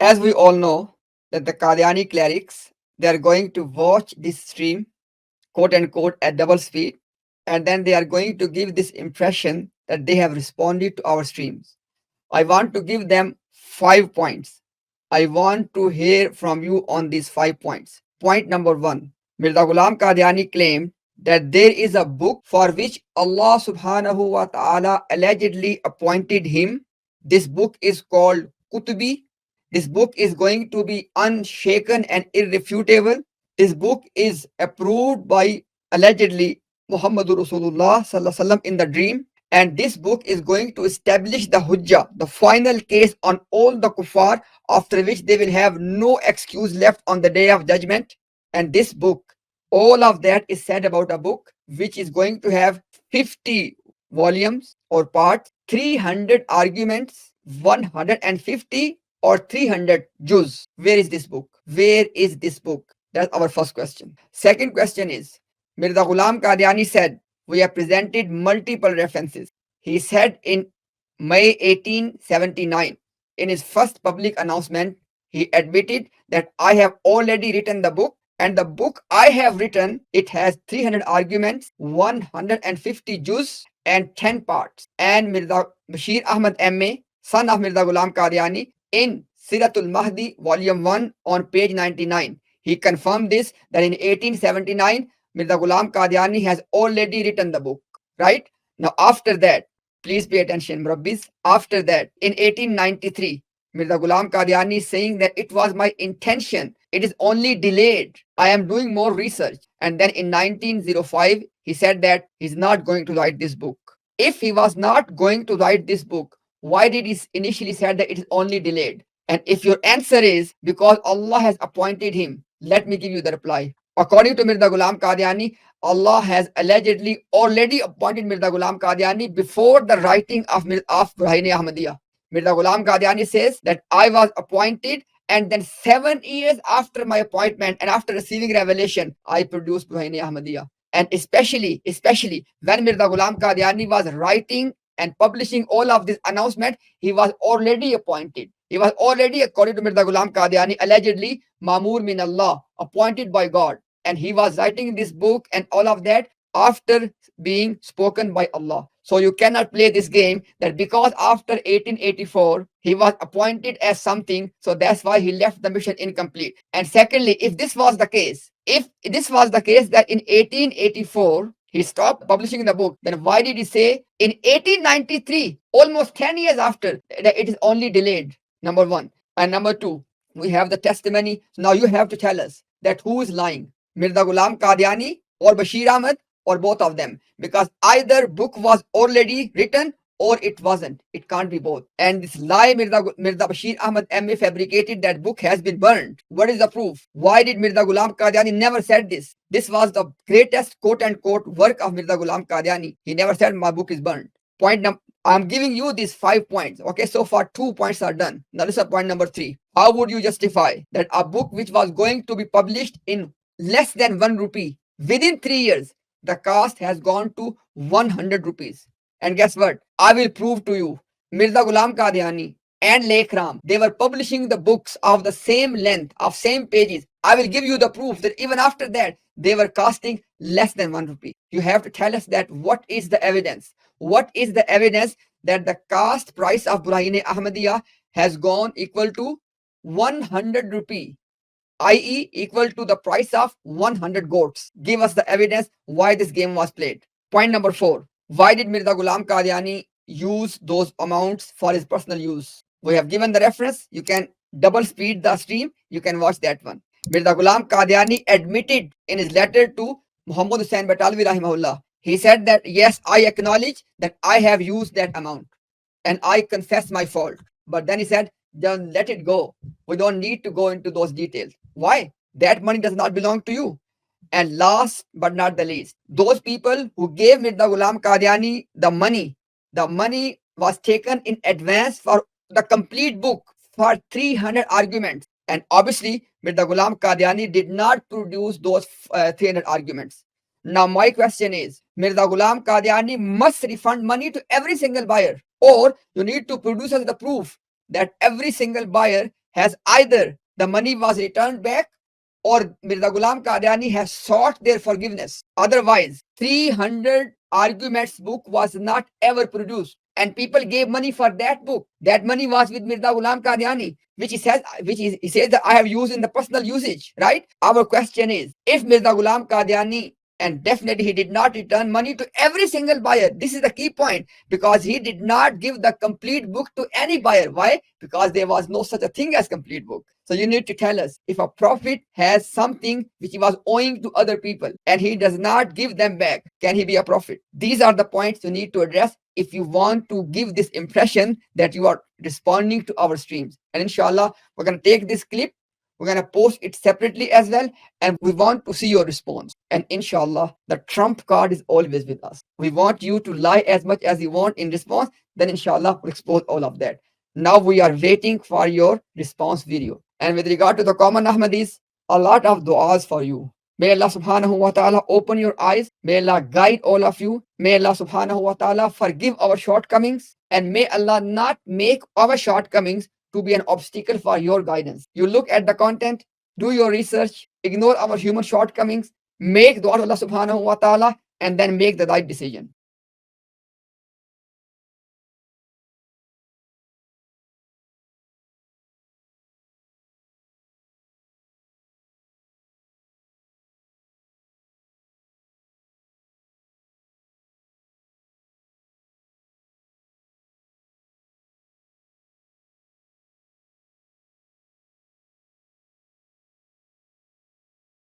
As we all know, that the Qadiani clerics, they are going to watch this stream, quote unquote, at double speed, and then they are going to give this impression that they have responded to our streams. I want to give them 5 points. I want to hear from you on these 5 points. Point number one, Mirza Ghulam Qadiani claimed that there is a book for which Allah subhanahu wa ta'ala allegedly appointed him. This book is called Kutubi. This book is going to be unshaken and irrefutable. This book is approved by allegedly Muhammadur Rasulullah sallallahu alaihi wasallam in the dream. And this book is going to establish the hujjah, the final case on all the kuffar, after which they will have no excuse left on the day of judgment. And this book, all of that is said about a book which is going to have 50 volumes or parts, 300 arguments, 150 or 300 juz. Where is this book? Where is this book? That's our first question. Second question is, Mirza Ghulam Qadiani said, we have presented multiple references. He said in May 1879, in his first public announcement, he admitted that I have already written the book, and the book I have written, it has 300 arguments, 150 juz, and 10 parts. And Mirza Bashir Ahmad MA, son of Mirza Ghulam Qadiani, in Siratul Mahdi, volume 1, on page 99, he confirmed this, that in 1879, Mirza Ghulam Qadiani has already written the book, right? Now, after that, please pay attention, Murabbis. After that, in 1893, Mirza Ghulam Qadiani is saying that it was my intention. It is only delayed. I am doing more research. And then in 1905, he said that he's not going to write this book. If he was not going to write this book, why did he initially said that it is only delayed? And if your answer is because Allah has appointed him, let me give you the reply. According to Mirza Ghulam Qadiani, Allah has allegedly already appointed Mirza Ghulam Qadiani before the writing of Barahin Ahmadiyya. Mirza Ghulam Qadiani says that I was appointed, and then 7 years after my appointment and after receiving revelation, I produced Barahin Ahmadiyya. And especially when Mirza Ghulam Qadiani was writing and publishing all of this announcement, he was already appointed. He was already, according to Mirza Ghulam Qadiani, allegedly Mamur min Allah, appointed by God. And he was writing this book and all of that after being spoken by Allah. So you cannot play this game that because after 1884 he was appointed as something, so that's why he left the mission incomplete. And secondly, if this was the case that in 1884 he stopped publishing the book, then why did he say in 1893, almost 10 years after, that it is only delayed? Number one. And number two, we have the testimony. So now you have to tell us that who is lying, Mirza Ghulam Qadiani or Bashir Ahmad, or both of them, because either book was already written or it wasn't. It can't be both. And this lie Mirza Bashir Ahmad MA fabricated, that book has been burned. What is the proof? Why did Mirza Ghulam Qadiani never said this? This was the greatest quote unquote work of Mirza Ghulam Qadiani. He never said my book is burned. I'm giving you these 5 points. Okay, so far 2 points are done. Now listen, point number 3. How would you justify that a book which was going to be published in less than 1 rupee, within 3 years, the cost has gone to 100 rupees? And guess what? I will prove to you. Mirza Ghulam Qadiani and Lekram, they were publishing the books of the same length, of same pages. I will give you the proof that even after that, they were costing less than 1 rupee. You have to tell us that what is the evidence? What is the evidence that the cost price of Barahin Ahmadiyya has gone equal to 100 rupee, i.e. equal to the price of 100 goats? Give us the evidence why this game was played. Point number 4. Why did Mirza Ghulam Qadiani use those amounts for his personal use? We have given the reference. You can double speed the stream. You can watch that one. Mirza Ghulam Qadiani admitted in his letter to Muhammad Hussain Batalvi rahimahullah. He said that, yes, I acknowledge that I have used that amount and I confess my fault. But then he said, then let it go. We don't need to go into those details. Why? That money does not belong to you. And last but not the least, those people who gave Mirza Ghulam Qadiani the money was taken in advance for the complete book, for 300 arguments. And obviously, Mirza Ghulam Qadiani did not produce those 300 arguments. Now, my question is, Mirza Ghulam Qadiani must refund money to every single buyer, or you need to produce us the proof that every single buyer has either the money was returned back or Mirza Ghulam Qadiani has sought their forgiveness. Otherwise, 300 arguments book was not ever produced. And people gave money for that book. That money was with Mirza Ghulam Qadiani, he says that I have used in the personal usage, right? Our question is, if Mirza Ghulam Qadiani, and definitely he did not return money to every single buyer. This is the key point, because he did not give the complete book to any buyer. Why? Because there was no such a thing as complete book. So you need to tell us, if a prophet has something which he was owing to other people and he does not give them back, can he be a prophet? These are the points you need to address if you want to give this impression that you are responding to our streams. And inshallah, we're going to take this clip, we're going to post it separately as well, and we want to see your response. And inshallah, the trump card is always with us. We want you to lie as much as you want in response, then inshallah, we'll expose all of that. Now we are waiting for your response video. And with regard to the common Ahmadis, a lot of du'as for you. May Allah subhanahu wa ta'ala open your eyes. May Allah guide all of you. May Allah subhanahu wa ta'ala forgive our shortcomings. And may Allah not make our shortcomings to be an obstacle for your guidance. You look at the content, do your research, ignore our human shortcomings, make dua to Allah subhanahu wa ta'ala, and then make the right decision.